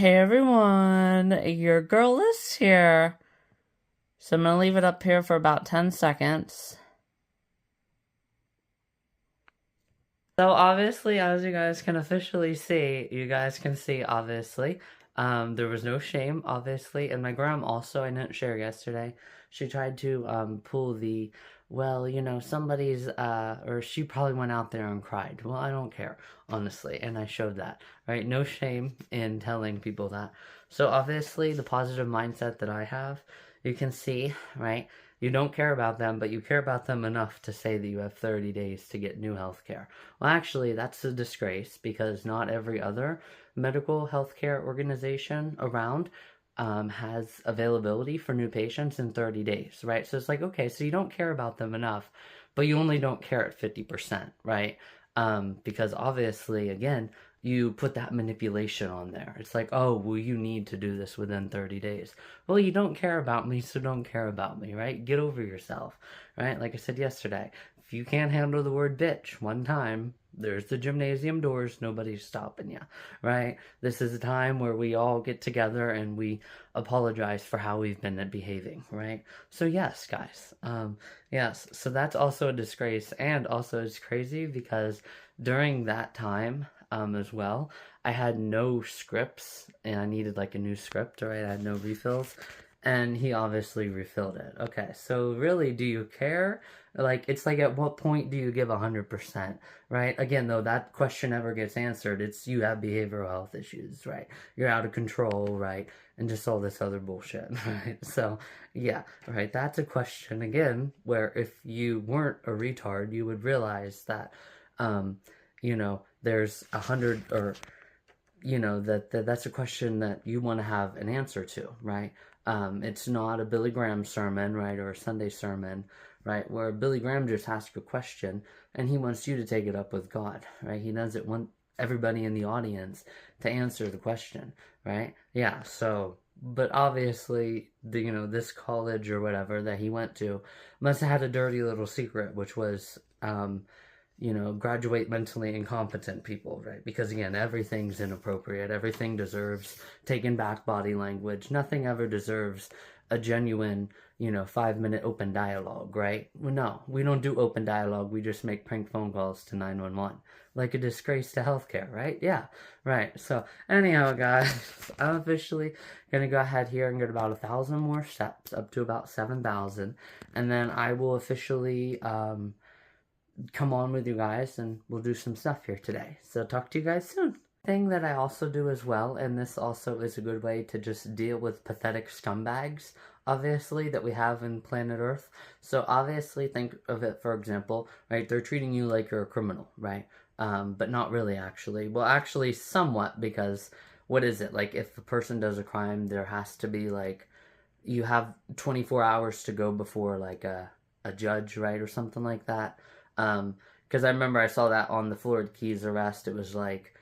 Hey everyone, your girl is here. So I'm gonna leave it up here for about 10 seconds. So obviously, as you guys can officially see, obviously, there was no shame, obviously, and my gram also, I didn't share yesterday, she tried to pull the, well, somebody's, or she probably went out there and cried. Well, I don't care, honestly, and I showed that, right? No shame in telling people that. So obviously, the positive mindset that I have, you can see, right? You don't care about them, but you care about them enough to say that you have 30 days to get new health care. Well, actually, that's a disgrace because not every other medical healthcare organization around has availability for new patients in 30 days, right? So it's like, okay, so you don't care about them enough, but you only don't care at 50%, right? Because obviously, again, you put that manipulation on there. It's like, oh, well, you need to do this within 30 days. Well, you don't care about me, so don't care about me, right? Get over yourself, right? Like I said yesterday, if you can't handle the word bitch one time, there's the gymnasium doors, nobody's stopping you, right? This is a time where we all get together and we apologize for how we've been behaving, right? So yes, guys, yes, so that's also a disgrace, and also it's crazy because during that time, as well, I had no scripts, and I needed like a new script, right? I had no refills, and he obviously refilled it. Okay, so really, do you care? Like, it's like, at what point do you give 100%, right? Again, though, that question never gets answered. It's, you have behavioral health issues, right? You're out of control, right? And just all this other bullshit, right? So, yeah, right, that's a question, again, where if you weren't a retard, you would realize that, there's 100, or that's a question that you want to have an answer to, right? It's not a Billy Graham sermon, right, or a Sunday sermon, right, where Billy Graham just asks a question and he wants you to take it up with God, right? He doesn't want everybody in the audience to answer the question, right? Yeah, so, but obviously, this college or whatever that he went to must have had a dirty little secret, which was, graduate mentally incompetent people, right? Because again, everything's inappropriate. Everything deserves taken back body language. Nothing ever deserves a genuine, 5-minute open dialogue, right? Well, no, we don't do open dialogue. We just make prank phone calls to 911. Like a disgrace to healthcare, right? Yeah, right. So anyhow, guys, I'm officially going to go ahead here and get about 1,000 more steps, up to about 7,000. And then I will officially, come on with you guys and we'll do some stuff here today. So talk to you guys soon. Thing that I also do as well, and this also is a good way to just deal with pathetic scumbags, obviously, that we have in planet Earth. So obviously, think of it, for example, right, they're treating you like you're a criminal, right? But not really, actually. Well, actually, somewhat, because what is it? Like, if a person does a crime, there has to be, like, you have 24 hours to go before, like, a judge, right, or something like that. Because I remember I saw that on the Florida Keys arrest. It was like,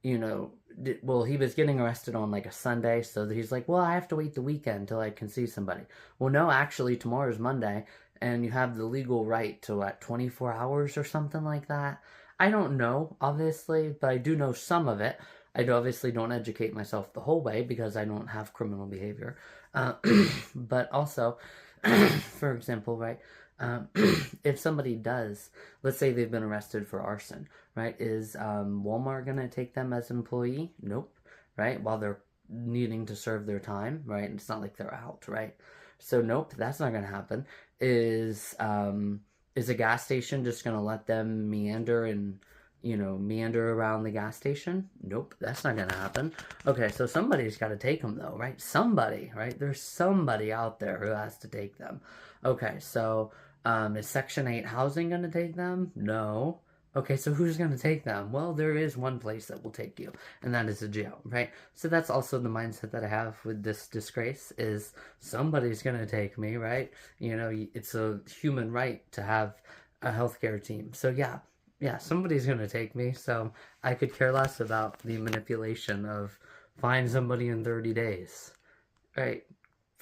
well, he was getting arrested on like a Sunday, so he's like, well, I have to wait the weekend till I can see somebody. Well, no, actually, tomorrow's Monday, and you have the legal right to, 24 hours or something like that. I don't know, obviously, but I do know some of it. I obviously don't educate myself the whole way because I don't have criminal behavior. But also, for example, right, if somebody does, let's say they've been arrested for arson, right? Is Walmart going to take them as an employee? Nope, right? While they're needing to serve their time, right? It's not like they're out, right? So nope, that's not going to happen. Is a gas station just going to let them meander and meander around the gas station? Nope, that's not gonna happen. Okay, so somebody's got to take them though, right? Somebody, right? There's somebody out there who has to take them. Okay, so is Section 8 housing gonna take them? No. Okay, so who's gonna take them? Well, there is one place that will take you, and that is a jail, right? So that's also the mindset that I have with this disgrace, is somebody's gonna take me, right? It's a human right to have a healthcare team. So yeah, somebody's gonna take me, so I could care less about the manipulation of find somebody in 30 days, right?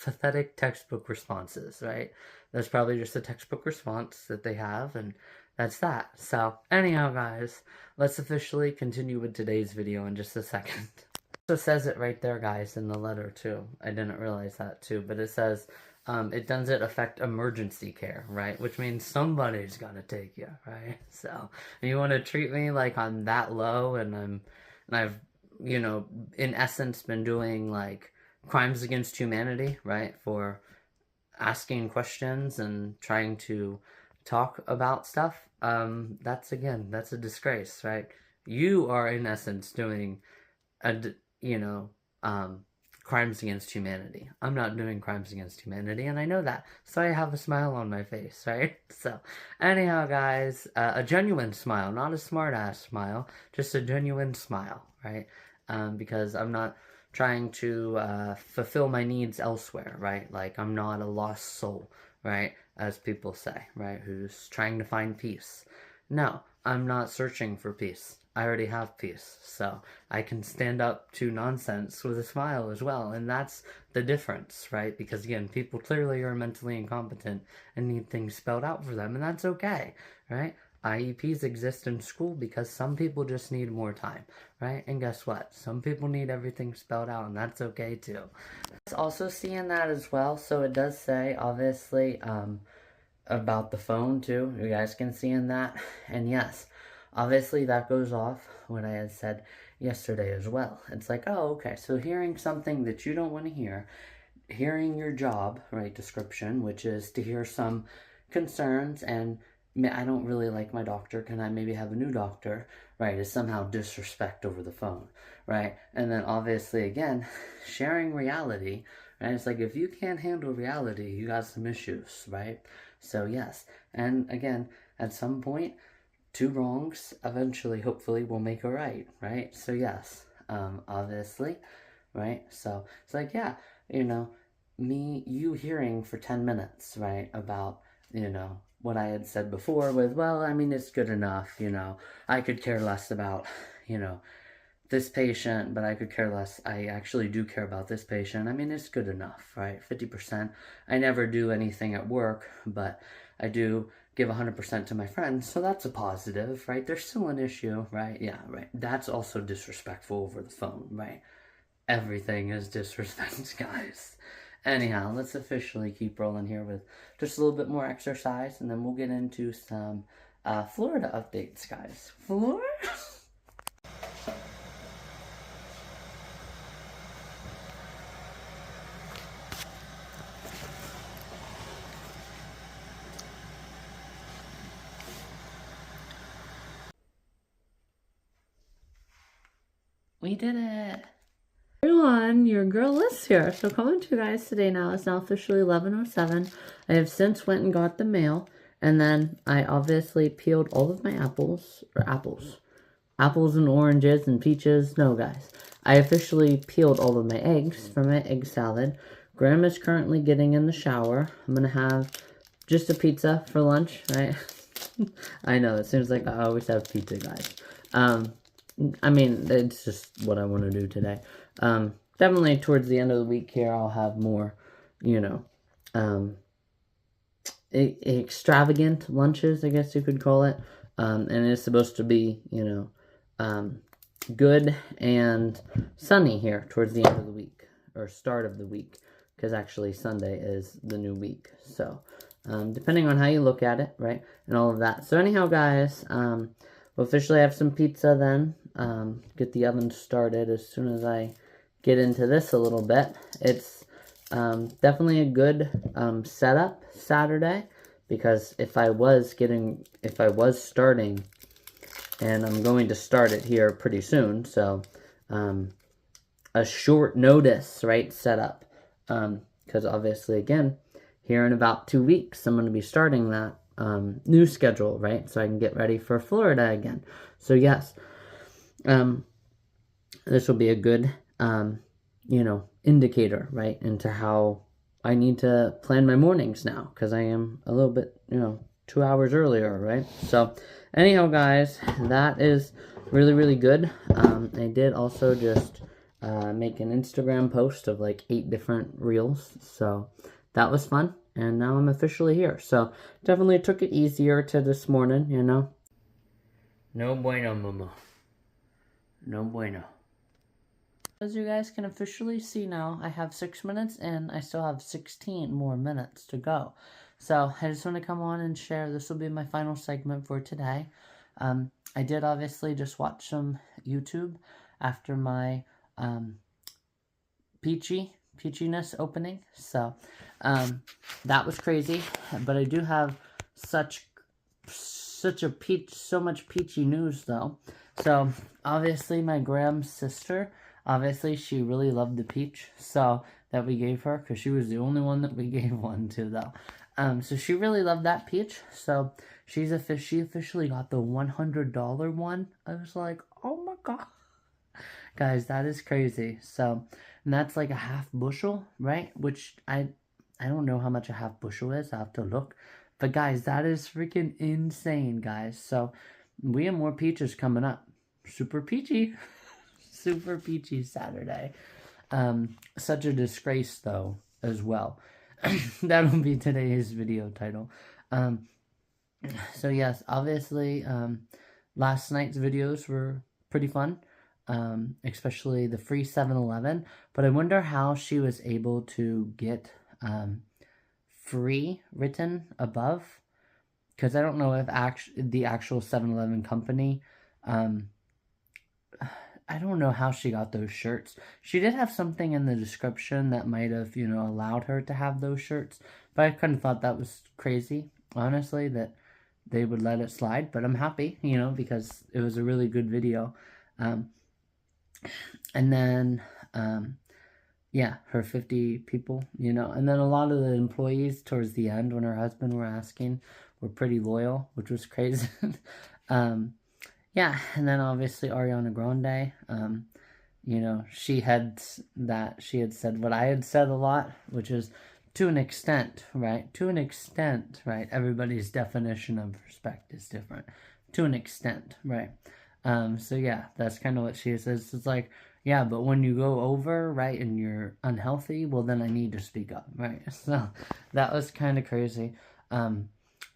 Pathetic textbook responses, right? That's probably just a textbook response that they have, and that's that. So, anyhow, guys, let's officially continue with today's video in just a second. It says it right there, guys, in the letter too. I didn't realize that too, but it says it doesn't affect emergency care, right? Which means somebody's gonna take you, right? So you want to treat me like I'm that low, and I've, in essence, been doing like crimes against humanity, right? For asking questions and trying to talk about stuff. That's a disgrace, right? You are in essence doing you know, crimes against humanity. I'm not doing crimes against humanity, and I know that, so I have a smile on my face, right? So, anyhow, guys, a genuine smile, not a smart-ass smile, just a genuine smile, right? Because I'm not trying to fulfill my needs elsewhere, right? Like, I'm not a lost soul, right? As people say, right? Who's trying to find peace. No, I'm not searching for peace. I already have peace, so I can stand up to nonsense with a smile as well, and that's the difference, right? Because again, people clearly are mentally incompetent and need things spelled out for them, and that's okay, right? IEPs exist in school because some people just need more time, right? And guess what? Some people need everything spelled out, and that's okay too. It's also seeing that as well, so it does say, obviously, about the phone too. You guys can see in that, and yes, obviously that goes off what I had said yesterday as well. It's like, oh, okay, so hearing something that you don't want to hear, hearing your job, right, description, which is to hear some concerns and I don't really like my doctor, can I maybe have a new doctor, right, is somehow disrespect over the phone, right? And then obviously, again, sharing reality, right? It's like, if you can't handle reality, you got some issues, right? So yes, and again, at some point, two wrongs eventually, hopefully, will make a right, right? So yes, obviously, right? So it's like, yeah, you hearing for 10 minutes, right, about, what I had said before with, well, I mean, it's good enough, I could care less about, this patient, but I could care less. I actually do care about this patient. I mean, it's good enough, right? 50%. I never do anything at work, but I do give 100% to my friends, so that's a positive, right? There's still an issue, right? Yeah, right. That's also disrespectful over the phone, right? Everything is disrespect, guys. Anyhow, let's officially keep rolling here with just a little bit more exercise, and then we'll get into some Florida updates, guys. Florida? We did it! Everyone, your girl Liz here. So coming to you guys today now. It's now officially 11:07. I have since went and got the mail, and then I obviously peeled all of my apples and oranges and peaches. No, guys. I officially peeled all of my eggs for my egg salad. Grandma's currently getting in the shower. I'm going to have just a pizza for lunch, right? I know, it seems like I always have pizza, guys. I mean, it's just what I want to do today. Definitely towards the end of the week here, I'll have more, extravagant lunches, I guess you could call it. And it's supposed to be, good and sunny here towards the end of the week, or start of the week, because actually Sunday is the new week. So, depending on how you look at it, right, and all of that. So anyhow, guys, we'll officially have some pizza then. Get the oven started as soon as I get into this a little bit. It's definitely a good setup Saturday, because if I was starting, and I'm going to start it here pretty soon, so a short notice, right, setup, because obviously, again, here in about 2 weeks, I'm going to be starting that new schedule, right, so I can get ready for Florida again. So yes, this will be a good, indicator, right, into how I need to plan my mornings now, because I am a little bit, 2 hours earlier, right? So anyhow, guys, that is really, really good. I did also just make an Instagram post of like 8 different reels, so that was fun, and now I'm officially here. So definitely took it easier to this morning, No bueno, mama. No bueno. As you guys can officially see now, I have 6 minutes and I still have 16 more minutes to go. So I just want to come on and share. This will be my final segment for today. I did obviously just watch some YouTube after my peachiness opening. So that was crazy. But I do have so much peachy news though. So obviously my Graham's sister, obviously she really loved the peach so that we gave her, because she was the only one that we gave one to though. So she really loved that peach, so she officially got the $100 one. I was like, oh my god, guys, that is crazy. So, and that's like a half bushel, right? Which I don't know how much a half bushel is. I have to look. But guys, that is freaking insane, guys. So we have more peaches coming up. Super peachy. Super peachy Saturday. Such a disgrace, though, as well. That'll be today's video title. So, yes, obviously, last night's videos were pretty fun. Especially the free 7-Eleven. But I wonder how she was able to get free written above. Because I don't know if the actual 7-Eleven company... I don't know how she got those shirts. She did have something in the description that might have, allowed her to have those shirts. But I kind of thought that was crazy, honestly, that they would let it slide. But I'm happy, because it was a really good video. And then, yeah, her 50 people, And then a lot of the employees towards the end, when her husband were asking, were pretty loyal, which was crazy. Yeah, and then obviously Ariana Grande, she had said what I had said a lot, which is to an extent, right? To an extent, right? Everybody's definition of respect is different. To an extent, right? So yeah, that's kind of what she says. It's like, yeah, but when you go over, right, and you're unhealthy, well, then I need to speak up, right? So that was kind of crazy.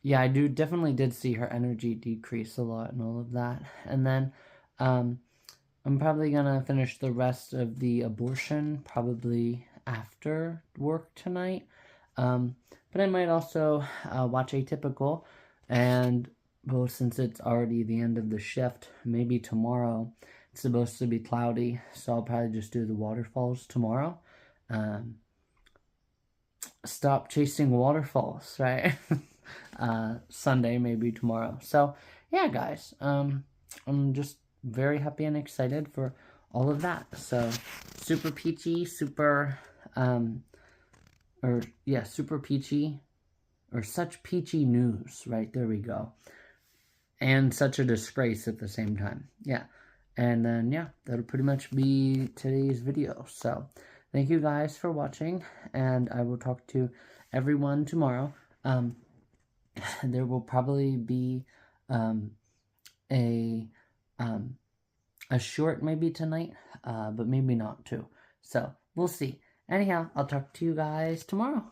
Yeah, I definitely did see her energy decrease a lot and all of that. And then I'm probably going to finish the rest of the abortion probably after work tonight. But I might also watch Atypical. And, well, since it's already the end of the shift, maybe tomorrow it's supposed to be cloudy. So I'll probably just do the waterfalls tomorrow. Stop chasing waterfalls, right? Sunday, maybe tomorrow. So, yeah, guys, I'm just very happy and excited for all of that. So, super peachy, super peachy, or such peachy news, right? There we go. And such a disgrace at the same time. Yeah. And then, yeah, that'll pretty much be today's video. So, thank you guys for watching, and I will talk to everyone tomorrow. There will probably be a short maybe tonight, but maybe not too. So, we'll see. Anyhow, I'll talk to you guys tomorrow.